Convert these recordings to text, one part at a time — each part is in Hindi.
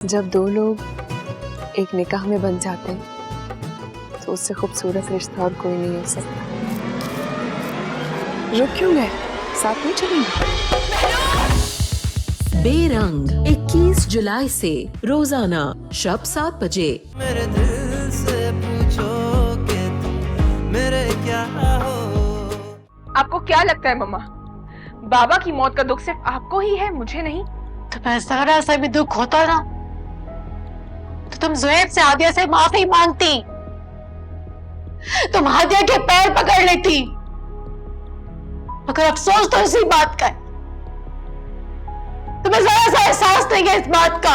जब दो लोग एक निकाह में बन जाते हैं तो उससे खूबसूरत रिश्ता और कोई नहीं हो सकता। रुक क्यों गए? साथ में चलेंगे। बेरंग 21 जुलाई से रोजाना शब 7 बजे। मेरे दिल से पूछो कि तुम मेरे क्या हो। आपको क्या लगता है मम्मा, बाबा की मौत का दुख सिर्फ आपको ही है, मुझे नहीं? तुम्हें जरा सा भी दुख होता ना तो तुम ज़ुहैब से, हादिया से माफी मांगती, तुम हादिया के पैर पकड़ लेती। मगर अफसोस तो इसी बात का है, तुम्हें जरा सा एहसास नहीं है इस बात का।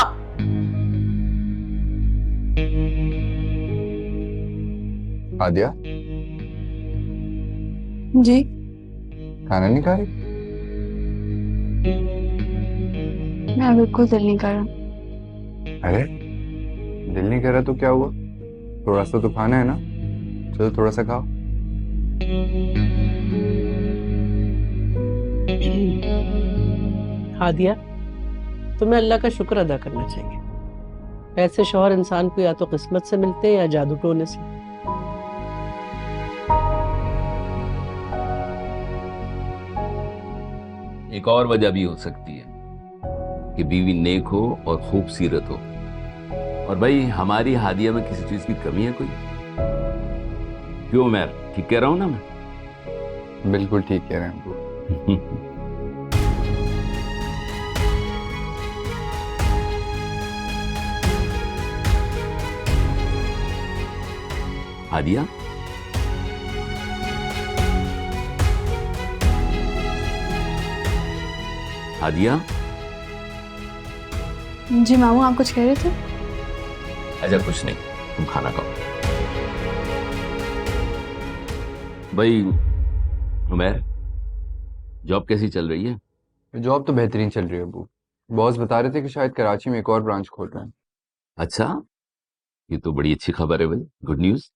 हादिया जी खाना नहीं खा रही? मैं बिल्कुल दिल नहीं कर रहा। अरे दिल नहीं कर रहा तो क्या हुआ? थोड़ा सा तो खाना है ना, चलो थोड़ा सा खाओ। हादिया, तुम्हें अल्लाह का शुक्र अदा करना चाहिए। ऐसे शौहर इंसान को या तो किस्मत से मिलते हैं या जादू टोने से। एक और वजह भी हो सकती है कि बीवी नेक हो और खूबसूरत हो। और भाई हमारी हादिया में किसी चीज की कमी है कोई? क्यों मैं ठीक कह रहा हूं ना? मैं बिल्कुल ठीक कह रहे हैं। हादिया, हादिया, जी मामू, आप कुछ कह रहे थे? ऐसा कुछ नहीं, तुम खाना खाओ। भाई उमर, जॉब कैसी चल रही है? जॉब तो बेहतरीन चल रही है अबू। बॉस बता रहे थे कि शायद कराची में एक और ब्रांच खोल रहे हैं। अच्छा, ये तो बड़ी अच्छी खबर है भाई, गुड न्यूज।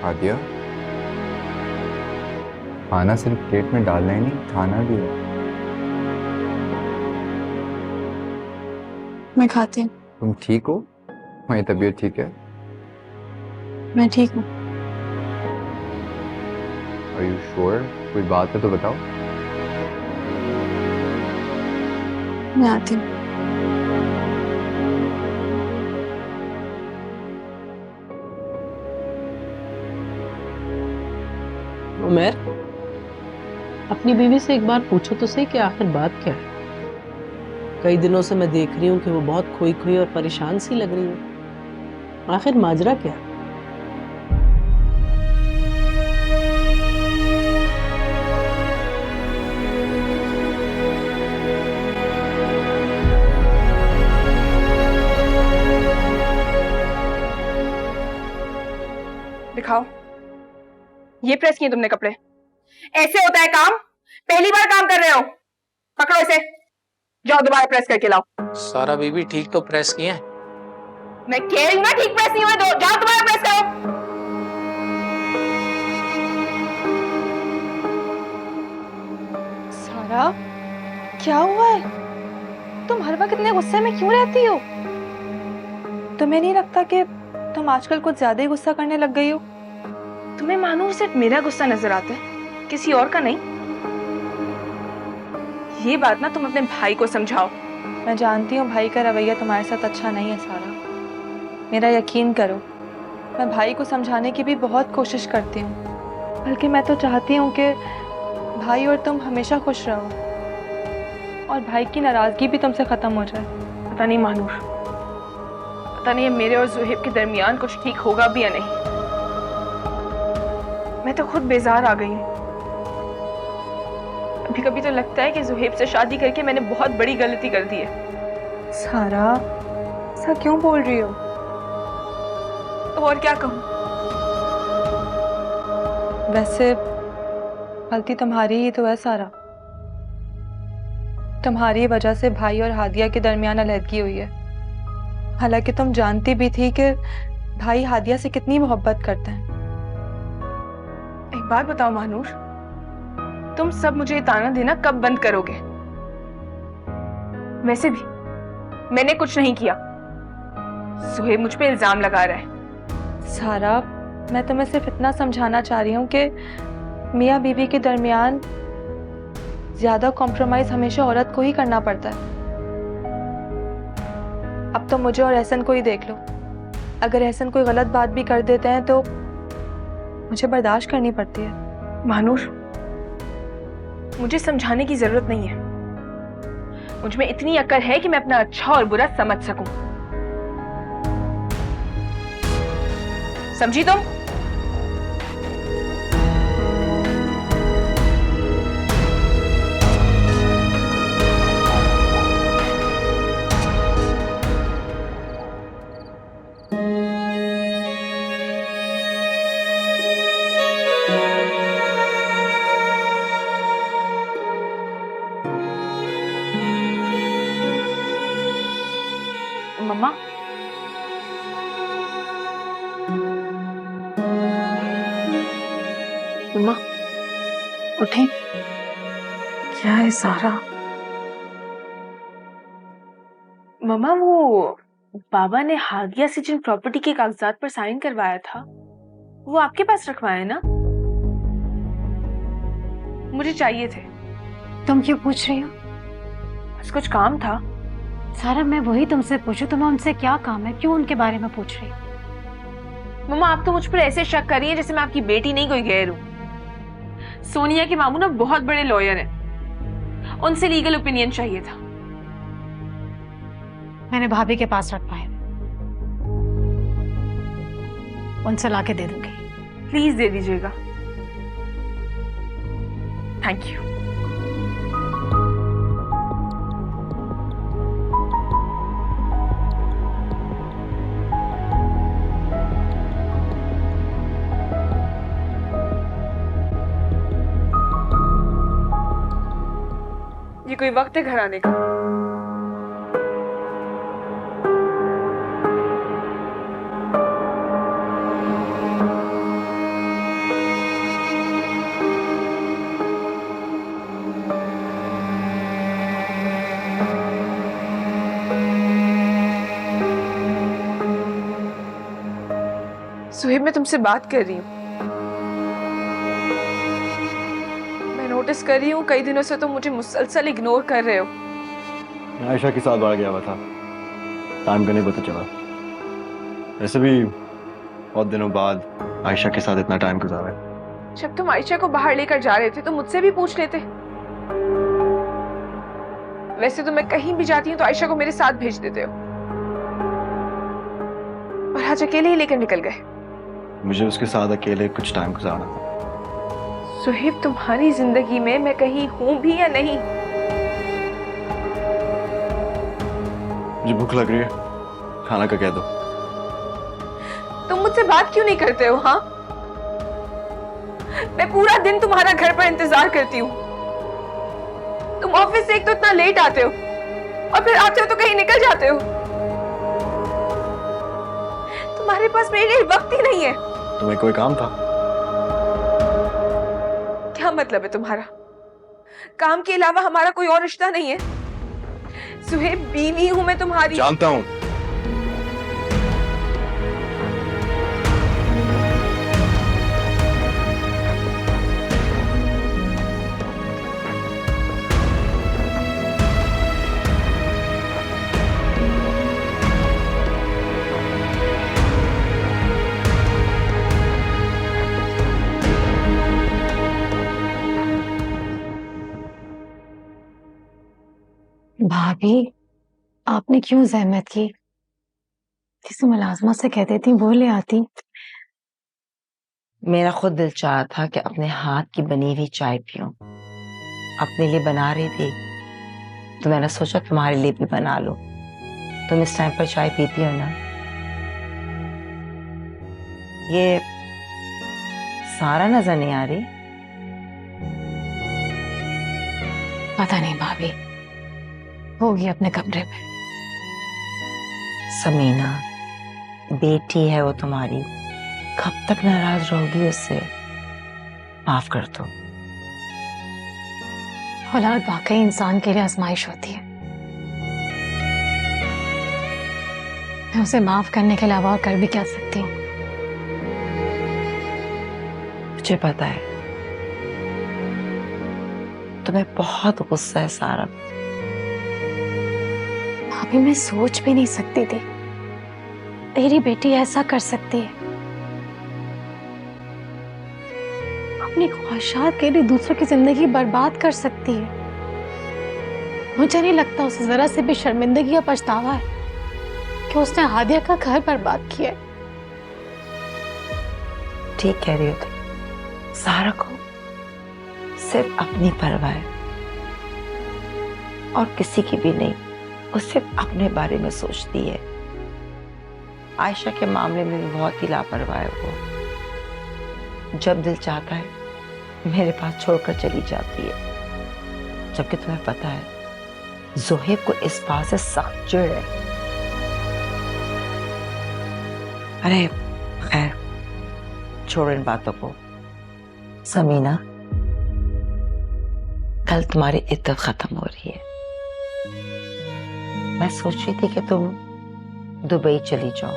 हादिया, खाना सिर्फ प्लेट में डालना ही नहीं, खाना भी है। मैं खाती हूँ। तुम ठीक हो? तुम्हारी तबीयत ठीक है? मैं ठीक हूँ। Are you sure? कोई बात है तो बताओ। मैं आती हूँ। उमर, अपनी बीवी से एक बार पूछो तो सही कि आखिर बात क्या है। कई दिनों से मैं देख रही हूँ कि वो बहुत खोई खोई और परेशान सी लग रही है। आखिर माजरा क्या है? दिखाओ, ये प्रेस किए तुमने कपड़े? ऐसे होता है काम? पहली बार काम कर रहे हो? पकड़ो इसे, जाओ दोबारा प्रेस करके लाओ। सारा बीबी ठीक तो प्रेस किए हैं। मैं कह रही हूं ना, ठीक प्रेस नहीं हुए, जाओ दोबारा प्रेस करो। सारा, क्या हुआ है? तुम हर वक्त इतने गुस्से में क्यों रहती हो? तुम्हें नहीं लगता कि तुम आजकल कुछ ज्यादा ही गुस्सा करने लग गई हो? तुम्हें मानो सिर्फ मेरा गुस्सा नजर आता है, किसी और का नहीं। ये बात ना तुम अपने भाई को समझाओ। मैं जानती हूँ भाई का रवैया तुम्हारे साथ अच्छा नहीं है सारा, मेरा यकीन करो। मैं भाई को समझाने की भी बहुत कोशिश करती हूँ, बल्कि मैं तो चाहती हूँ कि भाई और तुम हमेशा खुश रहो और भाई की नाराजगी भी तुमसे खत्म हो जाए। पता नहीं मानूर, पता नहीं मेरे और ज़ुहैब के दरमियान कुछ ठीक होगा भी या नहीं। मैं तो खुद बेजार आ गई हूँ। कभी कभी तो लगता है कि ज़ुहैब से शादी करके मैंने बहुत बड़ी गलती कर दी है। सारा, ऐसा क्यों बोल रही हो? तो और क्या कहूँ? वैसे गलती तुम्हारी ही तो है सारा। तुम्हारी वजह से भाई और हादिया के दरमियान अलहदगी हुई है। हालांकि तुम जानती भी थी कि भाई हादिया से कितनी मोहब्बत करते हैं। एक बात बताओ महानूर, तुम सब मुझे ताना देना कब बंद करोगे? वैसे भी मैंने कुछ नहीं किया। सुहेब मुझ पे इल्जाम लगा रहा है। सारा, मैं तुम्हें सिर्फ इतना समझाना चाह रही हूँ कि मियाँ बीवी के दरमियान ज्यादा कॉम्प्रोमाइज हमेशा औरत को ही करना पड़ता है। अब तो मुझे और एहसन को ही देख लो। अगर एहसन कोई गलत बात भी कर देते हैं तो मुझे बर्दाश्त करनी पड़ती है। महानूर, मुझे समझाने की जरूरत नहीं है। मुझ में इतनी अक्ल है कि मैं अपना अच्छा और बुरा समझ सकूं। समझी तुम? मम्मा, मम्मा उठे। क्या है सारा? मम्मा, वो बाबा ने हादिया से जिन प्रॉपर्टी के कागजात पर साइन करवाया था वो आपके पास रखवाए ना? मुझे चाहिए थे। तुम क्यों पूछ रही हो? बस कुछ काम था। सारा, मैं वही तुमसे पूछूं, तुम्हें उनसे क्या काम है? क्यों उनके बारे में पूछ रही हो? मम्मा, आप तो मुझ पर ऐसे शक कर रही हैं जैसे मैं आपकी बेटी नहीं कोई गैर हूं। सोनिया के मामू ना बहुत बड़े लॉयर हैं, उनसे लीगल ओपिनियन चाहिए था। मैंने भाभी के पास रखवाए, उनसे लाके दे दूंगी। प्लीज दे दीजिएगा। Thank you. ये कोई वक्त है घर आने का? सुहेब, मैं तुमसे बात कर रही हूँ। मैं नोटिस कर रही हूँ कई दिनों से तुम मुझे मुसलसल इग्नोर कर रहे हो। आयशा के साथ बाहर गया हुआ था, टाइम का नहीं पता चला। वैसे भी बहुत दिनों बाद आयशा के साथ इतना टाइम गुजारा है। जब तुम आयशा को बाहर लेकर जा रहे थे तो मुझसे भी पूछ लेते। वैसे तो मैं कहीं भी जाती हूँ तो आयशा को मेरे साथ भेज देते हो, और आज अकेले ही लेकर निकल गए। मुझे उसके साथ अकेले कुछ टाइम गुजारना था। सुहेब, तुम्हारी जिंदगी में मैं कहीं हूं भी या नहीं? मुझे भूख लग रही है, खाना का कह दो। तुम मुझसे बात क्यों नहीं करते हो? हाँ, मैं पूरा दिन तुम्हारा घर पर इंतजार करती हूँ। तुम ऑफिस से एक तो इतना लेट आते हो और फिर आते हो तो कहीं निकल जाते हो। तुम्हारे पास मेरे लिए वक्त ही नहीं है। तुम्हें कोई काम था? क्या मतलब है तुम्हारा? काम के अलावा हमारा कोई और रिश्ता नहीं है? सुहेब, बीवी हूं मैं तुम्हारी। जानता हूं। भाभी, आपने क्यों जहमत की? किसी मुलाजमा से कह देती, वो ले आती। मेरा खुद दिल चाहा था कि अपने हाथ की बनी हुई चाय पीऊं। अपने लिए बना रही थी तो मैंने सोचा तुम्हारे लिए भी बना लो। तुम इस टाइम पर चाय पीती हो ना? ये सारा नजर नहीं आ रही? पता नहीं भाभी, होगी अपने कमरे में। समीना, बेटी है वो तुम्हारी, कब तक नाराज रहोगी उससे? माफ कर दो। औलाद वाकई इंसान के लिए आजमाइश होती है। मैं उसे माफ करने के अलावा और कर भी क्या सकती हूँ? मुझे पता है तुम्हें बहुत गुस्सा है सारा। भाभी मैं सोच भी नहीं सकती थी तेरी बेटी ऐसा कर सकती है। अपनी ख्वाहिशात के लिए दूसरों की जिंदगी बर्बाद कर सकती है। मुझे नहीं लगता उसे जरा से भी शर्मिंदगी या पछतावा है कि उसने हादिया का घर बर्बाद किया है। ठीक कह रही हो तुम। सारा को सिर्फ अपनी परवाह है और किसी की भी नहीं। वो सिर्फ अपने बारे में सोचती है। आयशा के मामले में भी बहुत ही लापरवाह है वो। जब दिल चाहता है मेरे पास छोड़कर चली जाती है, जबकि तुम्हें पता है जोहेब को इस बात से सख्त चिढ़ है। अरे खैर छोड़ो इन बातों को। समीना, कल तुम्हारी इद्दत खत्म हो रही है। मैं सोच रही थी कि तुम दुबई चली जाओ।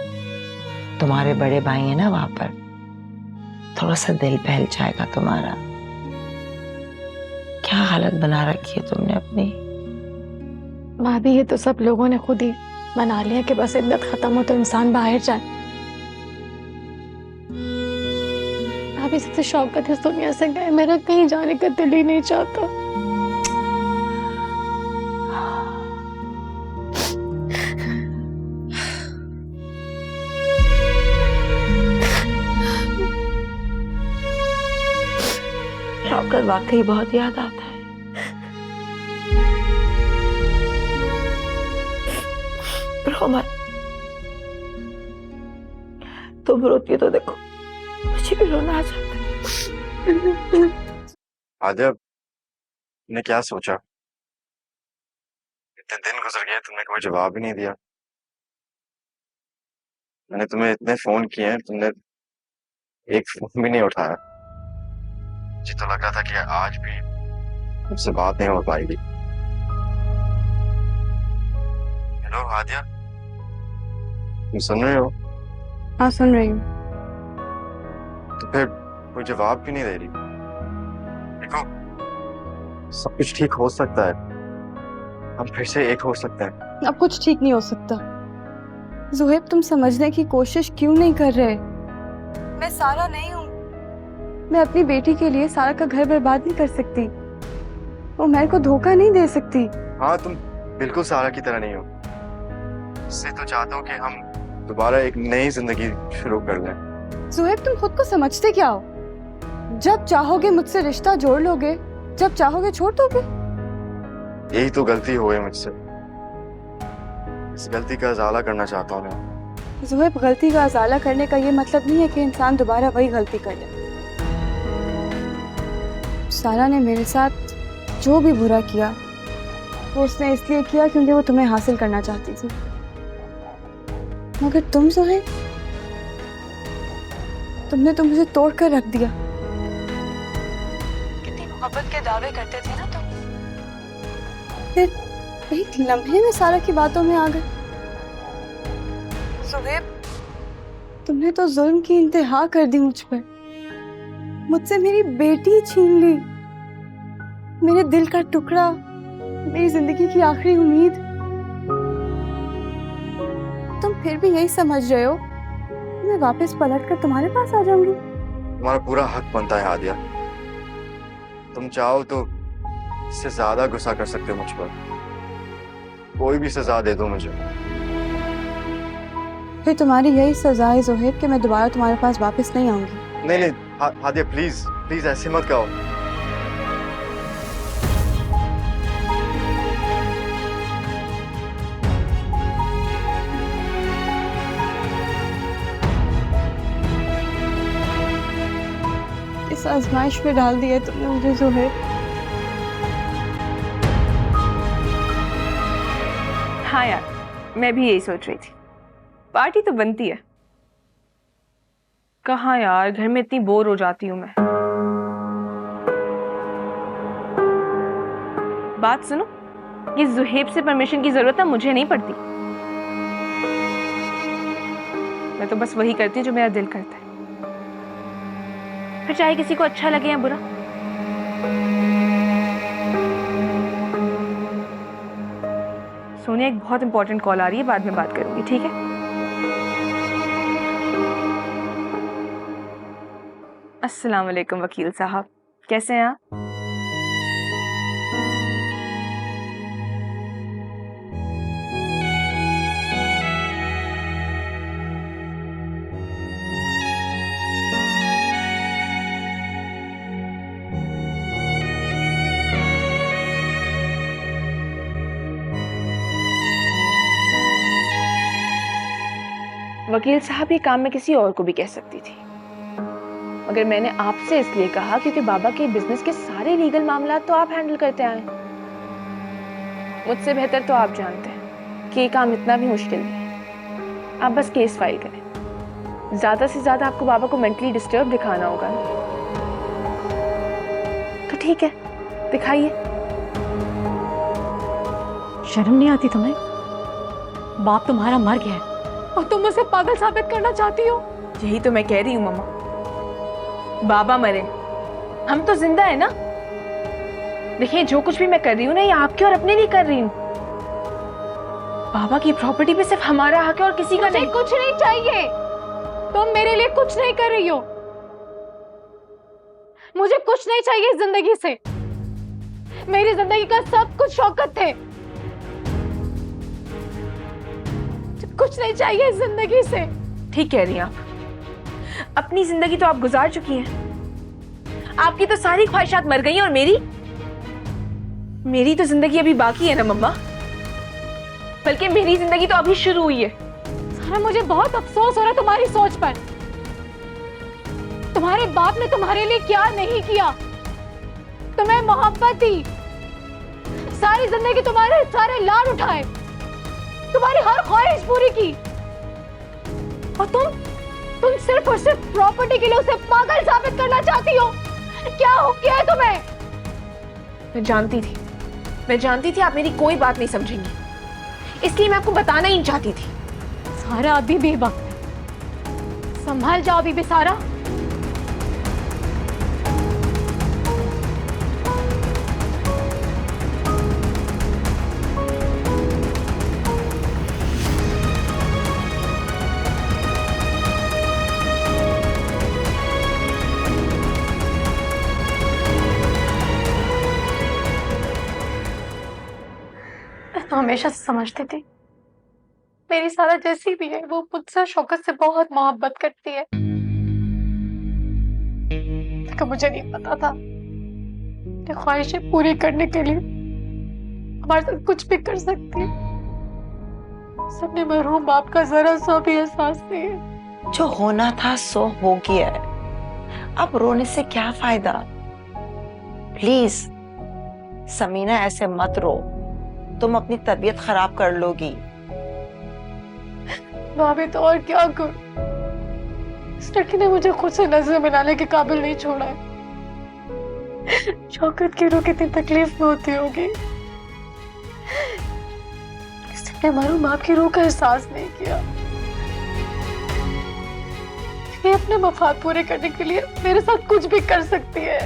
तुम्हारे बड़े भाई हैं ना वहां पर, थोड़ा सा दिल बहल जाएगा तुम्हारा। क्या हालत बना रखी है तुमने अपनी। भाभी ये तो सब लोगों ने खुद ही बना लिया कि बस इद्दत खत्म हो तो इंसान बाहर जाए। भाभी सबसे शौकत इस दुनिया से गए, मेरा कहीं जाने का दिल ही नहीं चाहता। शौकत वाकई बहुत याद आता है। रो मत। तुम रोती हो तो देखो मुझे भी रोना आ जाता है। आदिया, तुमने क्या सोचा? इतने दिन गुजर गए, तुमने कोई जवाब ही नहीं दिया। मैंने तुम्हें इतने फोन किए हैं, तुमने एक फोन भी नहीं उठाया। मुझे तो लग रहा था कि आज भी मुझसे बात नहीं हो पाएगी। हेलो आदिया, तुम सुन रहे हो? हाँ सुन रही हूँ। तो फिर कोई जवाब क्यों नहीं दे रही? देखो, सब कुछ ठीक हो सकता है। हम फिर से एक हो सकते हैं। अब कुछ ठीक नहीं हो सकता। जोहेब, तुम समझने की कोशिश क्यों नहीं कर रहे? मैं सारा नहीं हूँ। मैं अपनी बेटी के लिए सारा का घर बर्बाद नहीं कर सकती। वो मेरे को धोखा नहीं दे सकती। हाँ, तुम बिल्कुल सारा की तरह नहीं हो। इससे तो चाहता हूँ कि हम दोबारा एक नई जिंदगी शुरू कर लें। जोहेब, तुम खुद को समझते क्या हो? जब चाहोगे मुझसे रिश्ता जोड़ लोगे, जब चाहोगे छोड़ दोगे। यही तो गलती हुई मुझसे। इस गलती का इजाला करना चाहता हूँ मैं। जोहेब, गलती का इजाला करने का ये मतलब नहीं है कि इंसान दोबारा वही गलती कर ले। सारा ने मेरे साथ जो भी बुरा किया वो उसने इसलिए किया क्योंकि वो तुम्हें हासिल करना चाहती थी। मगर तुम जोहेब, तुमने तो मुझे तोड़ कर रख दिया। कितनी मोहब्बत के दावे करते थे ना तुम, फिर एक लम्हे में सारा की बातों में आ गए। जोहेब, तुमने तो जुल्म की इंतहा कर दी मुझ पर। मुझसे मेरी बेटी छीन ली, मेरे दिल का टुकड़ा, मेरी जिंदगी की आखिरी उम्मीद। तुम फिर भी यही समझ रहे हो मैं वापस पलट कर तुम्हारे पास आ जाऊंगी? तुम्हारा पूरा हक बनता है आदिया। तुम चाहो तो इससे ज्यादा गुस्सा कर सकते हो मुझ पर। कोई भी सजा दे दो मुझे। फिर तुम्हारी यही सजा है जोहेब कि मैं दोबारा तुम्हारे पास वापस नहीं आऊंगी। नहीं नहीं आदिया, प्लीज प्लीज ऐसे मत कहो। इस आजमाइश में डाल दिया तुमने मुझे जोहेब। हाँ यार, मैं भी यही सोच रही थी। पार्टी तो बनती है। कहाँ यार, घर में इतनी बोर हो जाती हूँ मैं। बात सुनो, ये जुहेब से परमिशन की जरूरत ना मुझे नहीं पड़ती। मैं तो बस वही करती हूँ जो मेरा दिल करता है, फिर चाहे किसी को अच्छा लगे या बुरा। सोनिया, एक बहुत इंपॉर्टेंट कॉल आ रही है, बाद में बात करूंगी, ठीक है? अस्सलाम वालेकुम वकील साहब, कैसे हैं आप? वकील साहब, ये काम मैं किसी और को भी कह सकती थी, मगर मैंने आपसे इसलिए कहा क्योंकि बाबा के बिजनेस के सारे लीगल मामला तो आप हैंडल करते आए। मुझसे बेहतर तो आप जानते हैं कि ये काम इतना भी मुश्किल नहीं है। आप बस केस फाइल करें। ज्यादा से ज्यादा आपको बाबा को मेंटली डिस्टर्ब दिखाना होगा ना, तो ठीक है, दिखाइए। शर्म नहीं आती तुम्हें? बाप तुम्हारा मर गया है और तुम उसे पागल साबित करना चाहती हो। यही तो मैं कह रही हूँ मम्मा, बाबा मरे, हम तो जिंदा है ना। देखिए, जो कुछ भी मैं कर रही हूँ ना, ये आपके और अपने लिए कर रही हूँ। बाबा की प्रॉपर्टी पे सिर्फ हमारा हक है और किसी का नहीं। कुछ नहीं चाहिए, तुम मेरे लिए कुछ नहीं कर रही हो। मुझे कुछ नहीं चाहिए इस जिंदगी से। मेरी जिंदगी का सब कुछ शौकत थे। कुछ नहीं चाहिए इस जिंदगी से। ठीक कह रही हैं आप। अपनी जिंदगी तो आप गुजार चुकी हैं। आपकी तो सारी ख्वाहिशात मर गई और मेरी तो जिंदगी अभी बाकी है ना मम्मा। बल्कि मेरी जिंदगी तो अभी शुरू हुई है। सारा, मुझे बहुत अफसोस हो रहा है तुम्हारी सोच पर। तुम्हारे बाप ने तुम्हारे लिए क्या नहीं किया। तुम्हें मोहब्बत दी, सारी जिंदगी तुम्हारे सारे लाड उठाए, तुम्हारी हर ख्वाहिश पूरी की, और तुम सिर्फ और सिर्फ प्रॉपर्टी के लिए उसे पागल साबित करना चाहती हो। क्या हो गया है तुम्हें? मैं जानती थी आप मेरी कोई बात नहीं समझेंगी, इसलिए मैं आपको बताना ही नहीं चाहती थी। सारा, अभी भी वक्त है, संभाल जाओ अभी भी सारा। तो हमेशा से समझती थी मेरी सारा जैसी भी है, वो मुझसे शौकत से बहुत मोहब्बत करती है। लेकिन मुझे नहीं पता था कि ख्वाहिशें पूरी करने के लिए हमारे साथ कुछ भी कर सकती है। सबने मरहूम बाप का जरा सा भी एहसास नहीं है। जो होना था सो हो गया है, अब रोने से क्या फायदा। प्लीज समीना, ऐसे मत रो, तुम अपनी तबीयत खराब कर लोगी। भाभी, तो और क्या करूं? इस लड़की ने मुझे खुद से नजर मिलाने के काबिल नहीं छोड़ा है। शौकत की रूह कितनी तकलीफ में होती होगी। इसने मरूम बाप की रूह का एहसास नहीं किया। ये अपने मफाद पूरे करने के लिए मेरे साथ कुछ भी कर सकती है।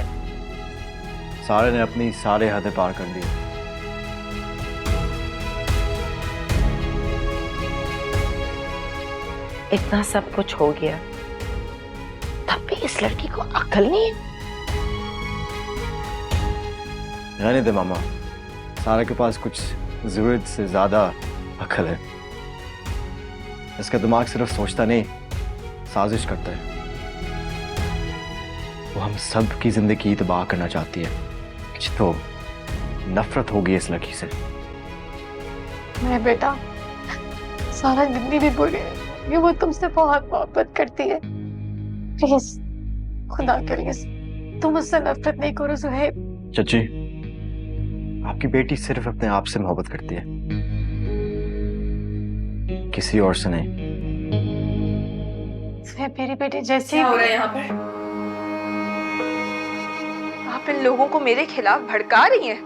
सारे ने अपनी सारे हदें पार कर दी। इतना सब कुछ हो गया, तब भी इस लड़की को अक्ल नहीं है। रहने दे मामा, सारा के पास कुछ जरूरत से ज्यादा अक्ल है। इसका दिमाग सिर्फ सोचता नहीं, साजिश करता है। वो हम सब की जिंदगी तबाह करना चाहती है। कुछ तो नफरत होगी इस लड़की से। मैं बेटा, सारा जिंदगी भी बुरी है, ये वो तुमसे बहुत मोहब्बत करती है। प्लीज, खुदा के लिए तुम उससे नफरत नहीं करो सुहेब। चची, आपकी बेटी सिर्फ अपने आप से मोहब्बत करती है, किसी और से नहीं। सुहेब, मेरी बेटी जैसी क्या हो रहा है यहाँ पर? आप इन लोगों को मेरे खिलाफ भड़का रही हैं।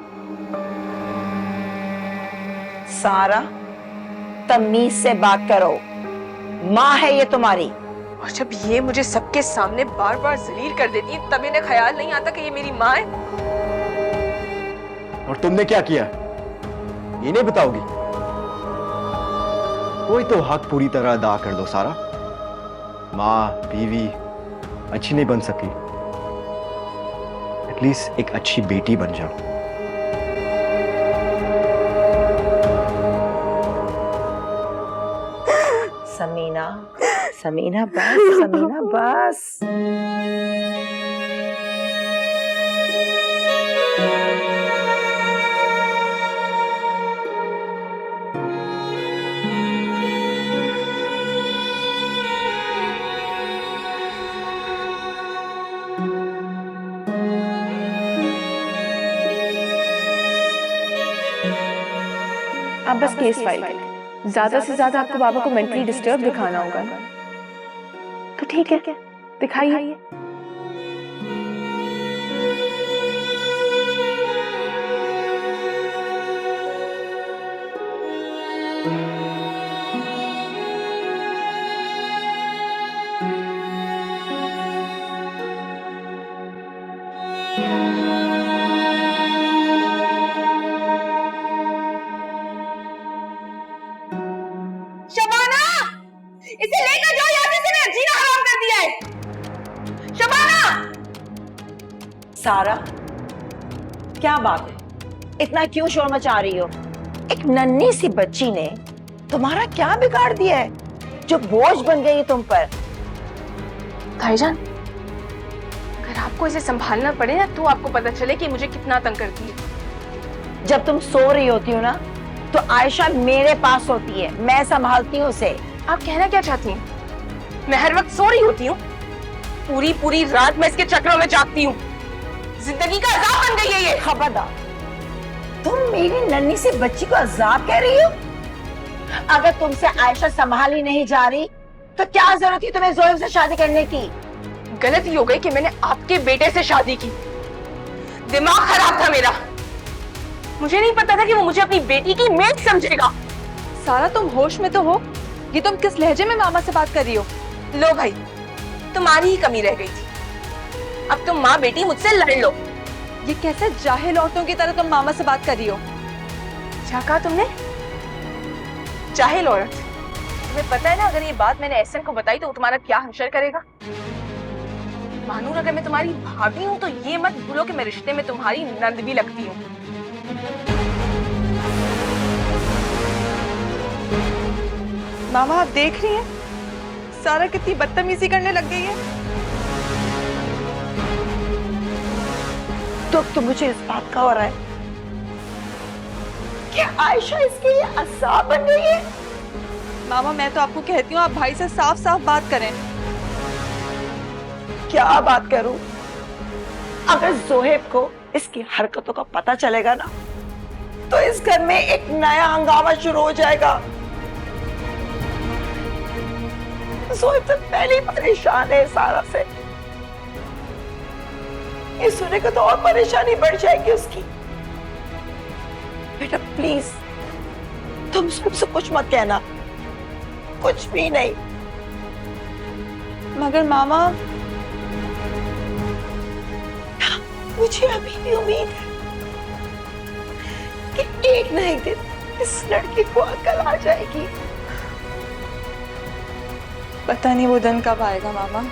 सारा, तमीज से बात करो। माँ है ये तुम्हारी। और जब ये मुझे सबके सामने बार बार जलील कर देती है तब इन्हें ख्याल नहीं आता कि ये मेरी माँ है। और तुमने क्या किया? ये नहीं बताओगी? कोई तो हक पूरी तरह अदा कर दो सारा। माँ, बीवी अच्छी नहीं बन सकी, एटलीस्ट एक अच्छी बेटी बन जाओ। समीना, समीना बस, समीना बस। आप बस केस फाइल करें। ज्यादा से ज्यादा आपको बाबा को मेंटली डिस्टर्ब दिखाना होगा ना, तो ठीक है, दिखाइए। शबाना, इसे लेकर जाओ यहाँ से, इसने जीना हराम कर दिया है। शबाना! सारा, क्या बात है? इतना क्यों शोर मचा रही हो? एक नन्ही सी बच्ची ने तुम्हारा क्या बिगाड़ दिया है जो बोझ बन गई तुम पर? भाईजान, अगर आपको इसे संभालना पड़े ना तो आपको पता चले कि मुझे कितना तंग करती है। जब तुम सो रही होती हो ना तो आयशा मेरे पास होती है, मैं संभालती हूँ उसे। आप कहना क्या चाहती हैं? मैं हर वक्त सो रही होती हूँ, पूरी पूरी रात मैं इसके चक्रों में जागती हूँ। जिंदगी का अज़ाब बन गई है ये। खबरदार, तुम मेरी नन्ही सी बच्ची को अज़ाब कह रही हो? अगर तुमसे आयशा संभाली नहीं जा रही तो क्या जरूरत थी तुम्हें जोएब से शादी करने की? गलती हो गई कि मैंने आपके बेटे से शादी की। दिमाग खराब था मेरा। मुझे नहीं पता था कि वो मुझे अपनी बेटी की मेट समझेगा। सारा, तुम होश में तो हो? ये तुम किस लहजे में मामा से बात कर रही हो? लो भाई, तुम्हारी ही कमी रह गई थी। अब तुम माँ बेटी मुझसे लड़ लो। ये कैसे जाहिल औरतों की तरह तुम मामा से बात कर रही हो? क्या कहा तुमने? जाहिल औरत? तुम्हें पता है ना, अगर ये बात मैंने एहसन को बताई तो वो तुम्हारा क्या हश्र करेगा। मानूर, अगर मैं तुम्हारी भाभी हूँ तो ये मत भूलो कि मैं रिश्ते में तुम्हारी नंद भी लगती हूँ। मामा, आप देख रही हैं सारा कितनी बदतमीजी करने लग गई है। दुख तो मुझे इस बात का हो रहा है कि आयशा इसके लिए अज़ाब बन गई है। मामा, मैं तो आपको कहती हूँ आप भाई से साफ साफ बात करें। क्या बात करूं? अगर जोहेब को इसकी हरकतों का पता चलेगा ना तो इस घर में एक नया हंगामा शुरू हो जाएगा। जोहेब तो पहले ही परेशान है सारा से, ये सुने को तो और परेशानी बढ़ जाएगी उसकी। बेटा प्लीज, तुम सबसे कुछ मत कहना, कुछ भी नहीं। मगर मामा, मुझे अभी भी उम्मीद है कि एक ना एक दिन इस लड़की को अकल आ जाएगी। पता नहीं वो दिन कब आएगा मामा।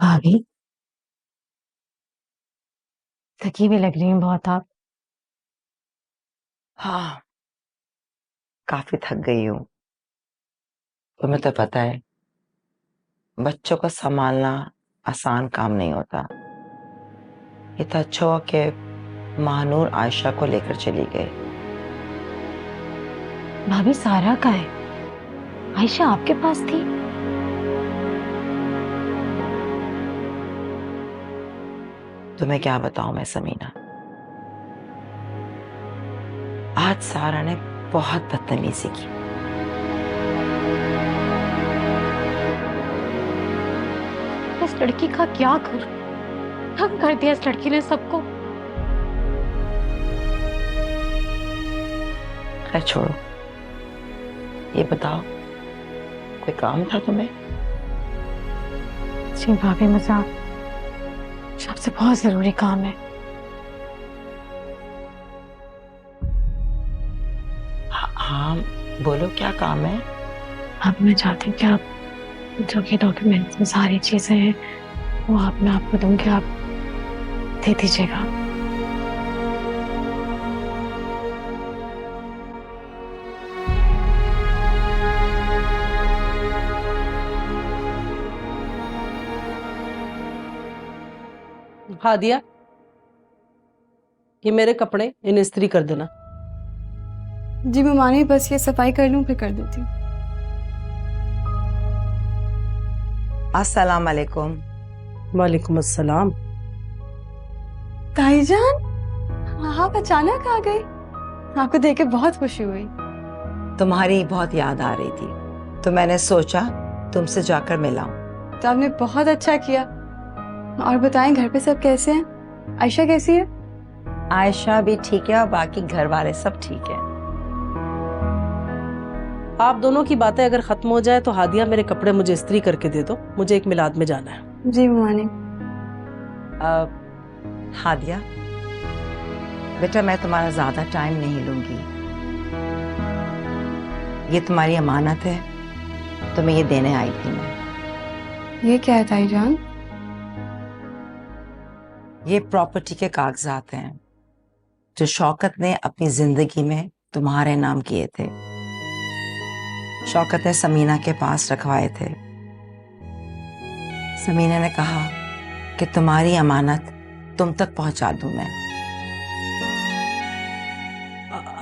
भाभी, थकी भी लग रही हैं बहुत आप। हाँ, काफी थक गई हूँ। तुम्हें तो पता है बच्चों को संभालना आसान काम नहीं होता। ये तो अच्छा हुआ कि महानूर आयशा को लेकर चली गई। भाभी, सारा का है? आयशा आपके पास थी? तुम्हें क्या बताऊं मैं समीना, आज सारा ने बहुत बदतमीजी की। लड़की का क्या करूं? तंग कर दिया इस लड़की ने सबको। खैर छोड़ो, ये बताओ कोई काम था तुम्हें? जी भाभी, मुझे आपसे बहुत जरूरी काम है। हाँ बोलो, क्या काम है? अब मैं चाहती हूँ कि आप जो कि डॉक्यूमेंट्स में सारी चीजें हैं वो मैं आपको दूंगी, आप दे दीजिएगा। हादिया, ये मेरे कपड़े इन इस्त्री कर देना। जी ममानी, बस ये सफाई कर लूं फिर कर देती हूँ। अस्सलाम वालेकुम। वालेकुम अस्सलाम। ताईजान, आप अचानक आ गई। आपको देख के बहुत खुशी हुई। तुम्हारी बहुत याद आ रही थी तो मैंने सोचा तुमसे जाकर मिलाऊं। तो आपने बहुत अच्छा किया। और बताएं, घर पे सब कैसे हैं? आयशा कैसी है? आयशा भी ठीक है और बाकी घर वाले सब ठीक है। आप दोनों की बातें अगर खत्म हो जाए तो हादिया, मेरे कपड़े मुझे इस्त्री करके दे दो, मुझे एक मिलाद में जाना है। जी ममानी। हादिया बेटा, मैं तुम्हारा ज्यादा टाइम नहीं लूंगी। ये तुम्हारी अमानत है, तुम्हें ये देने आई थी मैं। ये क्या है ताईजान? ये प्रॉपर्टी के कागजात हैं जो शौकत ने अपनी जिंदगी में तुम्हारे नाम किए थे। शौकत ने समीना के पास रखवाए थे। समीना ने कहा कि तुम्हारी अमानत तुम तक पहुंचा दूं मैं।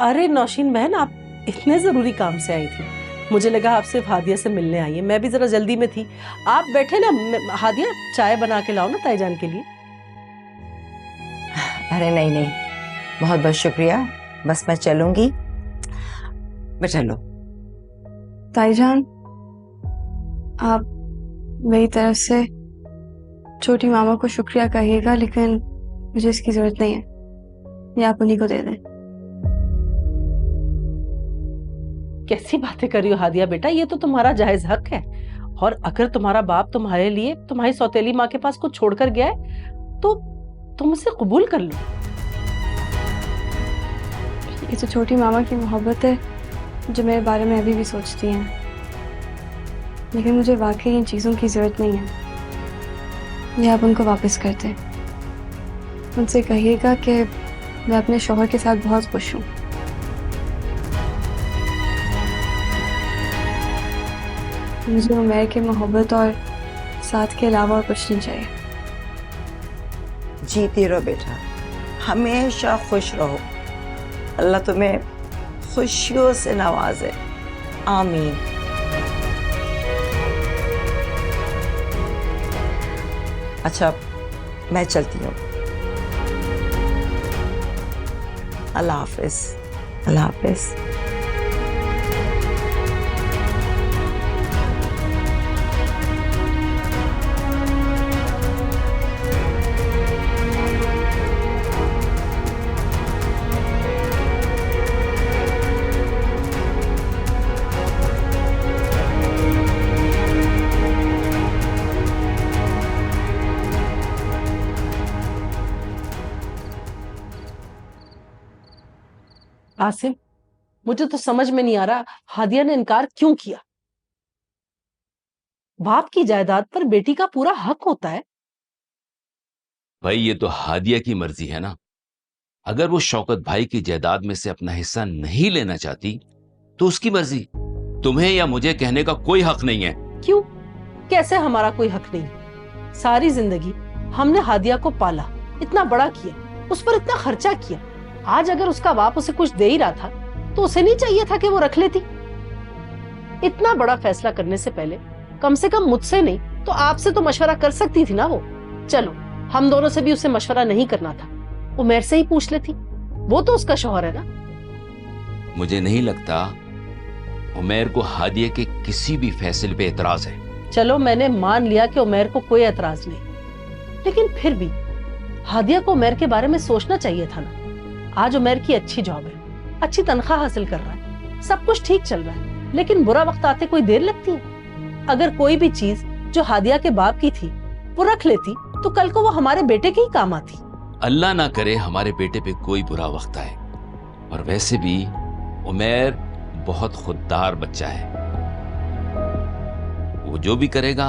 अरे नौशीन बहन, आप इतने जरूरी काम से आई थी? मुझे लगा आप सिर्फ हादिया से मिलने आई है। मैं भी जरा जल्दी में थी। आप बैठे ना। हादिया, चाय बना के लाओ ना ताईजान के लिए। अरे नहीं नहीं, बहुत बहुत शुक्रिया, बस मैं चलूंगी। बेटा लो। ताईजान, आप मेरी तरफ से छोटी मामा को शुक्रिया कहिएगा, लेकिन मुझे इसकी जरूरत नहीं है। ये आप उन्हीं को दे दें। कैसी बातें कर रही हो हादिया बेटा, ये तो तुम्हारा जायज हक है। और अगर तुम्हारा बाप तुम्हारे लिए तुम्हारी सौतेली माँ के पास कुछ छोड़कर गया है तो तुम उसे कबूल कर लो। ये तो छोटी मामा की मोहब्बत है जो मेरे बारे में अभी भी सोचती हैं, लेकिन मुझे वाकई इन चीज़ों की ज़रूरत नहीं है। ये आप उनको वापस कर दें। उनसे कहिएगा कि मैं अपने शौहर के साथ बहुत खुश हूँ। मुझे उमर की मोहब्बत और साथ के अलावा और कुछ नहीं चाहिए। जीती रहो बेटा, हमेशा खुश रहो। अल्लाह तुम्हें खुशियों से नवाजे। आमीन। अच्छा, मैं चलती हूँ। अल्लाह हाफिज। अल्लाह हाफिज। आसिम, मुझे तो समझ में नहीं आ रहा हादिया ने इनकार क्यों किया। बाप की जायदाद पर बेटी का पूरा हक होता है। भाई ये तो हादिया की मर्जी है ना। अगर वो शौकत भाई की जायदाद में से अपना हिस्सा नहीं लेना चाहती तो उसकी मर्जी। तुम्हें या मुझे कहने का कोई हक नहीं है। क्यों? कैसे हमारा कोई हक नहीं? सारी जिंदगी हमने हादिया को पाला, इतना बड़ा किया, उस पर इतना खर्चा किया। आज अगर उसका बाप उसे कुछ दे ही रहा था तो उसे नहीं चाहिए था कि वो रख लेती? इतना बड़ा फैसला करने से पहले कम से कम मुझसे नहीं तो आपसे तो मशवरा कर सकती थी ना वो। चलो, हम दोनों से भी उसे मशवरा नहीं करना था, उमर से ही पूछ लेती, वो तो उसका शौहर है ना। मुझे नहीं लगता उमर को हादिया के किसी भी फैसले पे एतराज है। चलो मैंने मान लिया कि उमैर को कोई एतराज नहीं, लेकिन फिर भी हादिया को उमैर के बारे में सोचना चाहिए था ना। आज उमैर की अच्छी जॉब है, अच्छी तनख्वाह हासिल कर रहा है, सब कुछ ठीक चल रहा है, लेकिन बुरा वक्त आते कोई देर लगती है। अगर कोई भी चीज जो हादिया के बाप की थी वो रख लेती तो कल को वो हमारे बेटे के ही काम आती। अल्लाह ना करे हमारे बेटे पे कोई बुरा वक्त आए। और वैसे भी उमैर बहुत खुददार बच्चा है, वो जो भी करेगा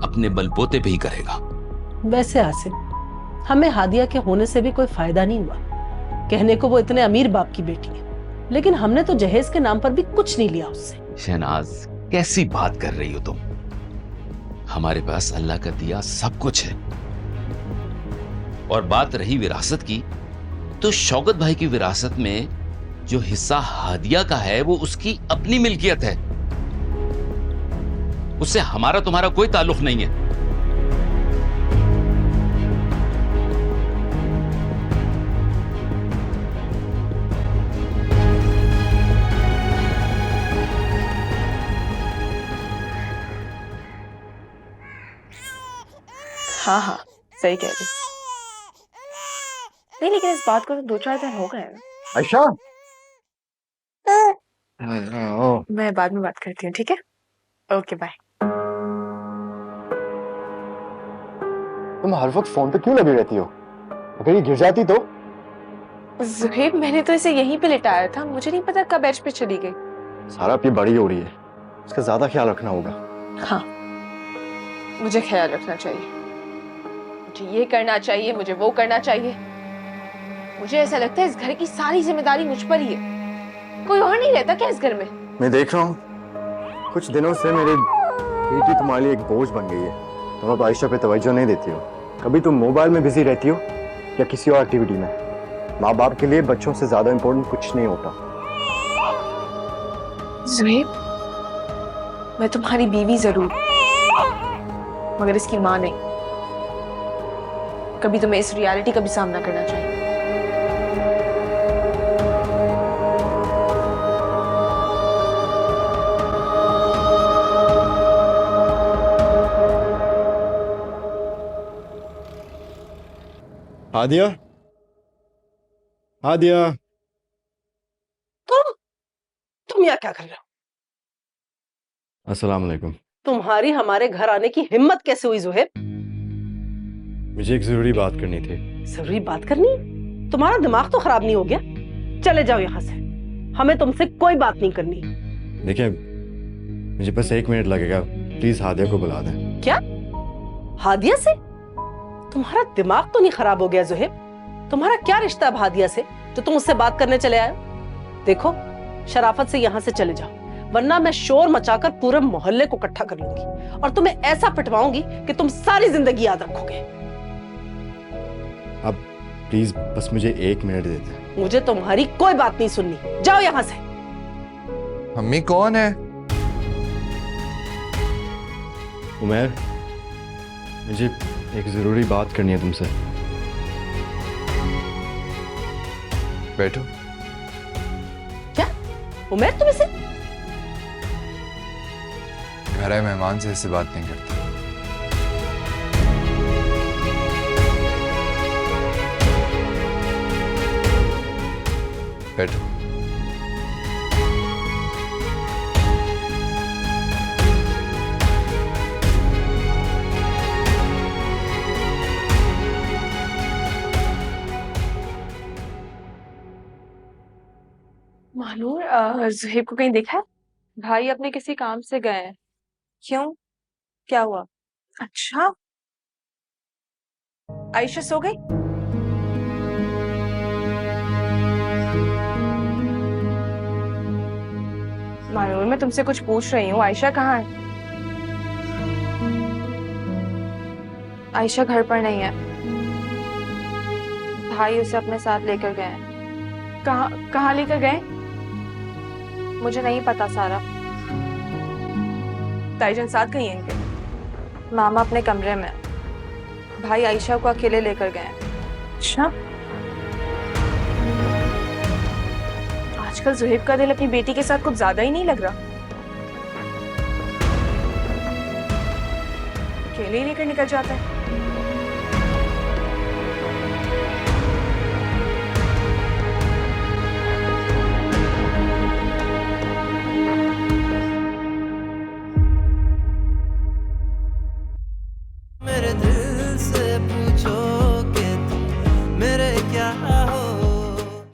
अपने बलपोते पे ही करेगा। वैसे आसिम, हमें हादिया के होने से भी कोई फायदा नहीं हुआ। कहने को वो इतने अमीर बाप की बेटी है, लेकिन हमने तो जहेज के नाम पर भी कुछ नहीं लिया उससे। शहनाज, कैसी बात कर रही हो तुम? हमारे पास अल्लाह का दिया सब कुछ है। और बात रही विरासत की, तो शौकत भाई की विरासत में जो हिस्सा हादिया का है वो उसकी अपनी मिल्कियत है, उससे हमारा तुम्हारा कोई ताल्लुक नहीं है। हाँ हाँ, सही कह रही। नहीं, लेकिन इस बात को तो 2-4 दिन हो गए हैं। आयशा, मैं बाद में बात करती हूँ, ठीक है? Okay, bye. तुम हर वक्त फोन पे क्यों लगी रहती हो? अगर ये गिर जाती तो? ज़ुहैब, मैंने तो इसे यहीं पे लिटाया था, मुझे नहीं पता कब एज पे चली गई। सारा अब ये बड़ी हो रही है, उसका ज्यादा ख्याल रखना होगा। हाँ, मुझे ख्याल रखना चाहिए, मुझे ये करना चाहिए, मुझे वो करना चाहिए। मुझे ऐसा लगता है इस घर की सारी जिम्मेदारी मुझ पर ही है। कोई और नहीं रहता क्या इस घर में? मैं देख रहा हूँ कुछ दिनों से मेरी बेटी तुम्हारे लिए एक बोझ बन गई है। तुम अब आयशा पे तवज्जो नहीं देती हो, कभी तुम मोबाइल में बिजी रहती हो या किसी और एक्टिविटी में। माँ बाप के लिए बच्चों से ज्यादा इम्पोर्टेंट कुछ नहीं होता। ज़ुहैब, मैं तुम्हारी बीवी जरूर, मगर इसकी माँ नहीं। कभी तुम्हें इस रियलिटी का भी सामना करना चाहिए। हादिया, हादिया, तुम यहाँ क्या कर रहे हो? अस्सलाम वालेकुम। तुम्हारी हमारे घर आने की हिम्मत कैसे हुई ज़ुहैब? मुझे एक जरूरी बात करनी थी। जरूरी बात करनी? तुम्हारा दिमाग तो खराब नहीं हो गया? चले जाओ यहाँ से, हमें तुमसे कोई बात नहीं करनी। देखिए, मुझे बस 1 मिनट लगेगा, प्लीज हादिया को बुला दें। क्या? हादिया से? तुम्हारा दिमाग तो नहीं खराब हो गया ज़ुहैब? तुम्हारा क्या रिश्ता अब हादिया से जो तुम उससे बात करने चले आए? देखो, शराफत से यहाँ से चले जाओ, वरना मैं शोर मचाकर पूरे मोहल्ले को इकट्ठा कर लूंगी और तुम्हें ऐसा पिटवाऊंगी कि तुम सारी जिंदगी याद रखोगे। अब प्लीज बस मुझे 1 मिनट दे दें। मुझे तुम्हारी कोई बात नहीं सुननी, जाओ यहाँ से। मम्मी कौन है? उमैर, मुझे एक जरूरी बात करनी है तुमसे। बैठो। क्या उमैर, तुम इसे? घर आए मेहमान से ऐसे बात नहीं करते। बैठो। मानूर, ज़ुहैब को कहीं देखा है? भाई अपने किसी काम से गए हैं। क्यों, क्या हुआ? अच्छा, आयशा सो गई? मानूर, मैं तुमसे कुछ पूछ रही हूँ, आयशा कहाँ है? आयशा घर पर नहीं है, भाई उसे अपने साथ लेकर गए हैं। कहाँ लेकर गए? मुझे नहीं पता सारा। ताईजान साथ गई हैं इनके? मामा अपने कमरे में, भाई आयशा को अकेले लेकर गए हैं। अच्छा, आजकल ज़ुहैब का दिल अपनी बेटी के साथ कुछ ज्यादा ही नहीं लग रहा। अकेले ही लेकर निकल जाता है। मेरे दिल से पूछो